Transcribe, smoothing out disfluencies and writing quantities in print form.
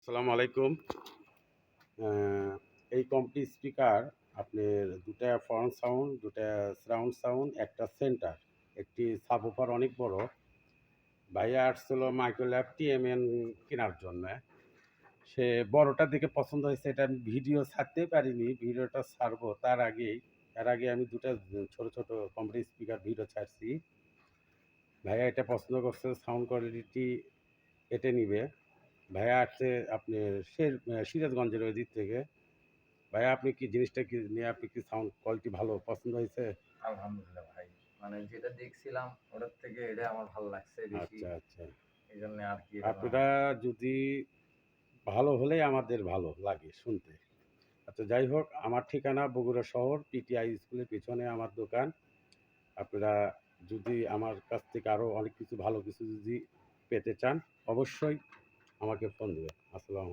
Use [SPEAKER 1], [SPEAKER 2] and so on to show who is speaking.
[SPEAKER 1] আসসালামু আলাইকুম। এই কমপ্লিট স্পিকার আপনার ২ টা ফ্রন্ট সাউন্ড, ২ টা সারাউন্ড সাউন্ড, ১ টা সেন্টার, একটি সাবউফার অনেক বড়। ভাইয়া আসছিল মাইক্রোল্যাব টিএমএন কেনার জন্যে। সে বড়টা দেখে পছন্দ হয়েছে। এটা আমি ভিডিও ছাড়তেই পারিনি। ভিডিওটা ছাড়বো এর আগে আমি ২ টা ছোট, ছোট কমপ্লিট স্পিকার ভিডিও ছাড়ছি। ভাইয়া এটা পছন্দ করছে, সাউন্ড কোয়ালিটি এটা নিবে। ভাইয়া আসছে আপনার সিরাজগঞ্জের ওই দিক থেকে। ভাইয়া আপনি কি জিনিসটা কি নিয়ে আপনি কি সাউন্ড কোয়ালিটি ভালো পছন্দ হয়েছে?
[SPEAKER 2] আলহামদুলিল্লাহ ভাই। মানে যেটা দেখছিলাম ওটার থেকে এটা আমার ভাল লাগছে বেশি।
[SPEAKER 1] আচ্ছা, আচ্ছা।
[SPEAKER 2] এইজন্যে আরকি এটা নেওয়া।
[SPEAKER 1] আপনারা যদি ভালো হলেই আমাদের ভালো লাগে শুনতে। আচ্ছা যাই হোক, আমার ঠিকানা বগুড়া শহর পিটিআই স্কুলের পেছনে আমার দোকান। আপনারা যদি আমার কাছ থেকে আরো অনেক কিছু ভালো কিছু যদি পেতে চান, অবশ্যই আমাকে ফোন দিবেন। আসসালামু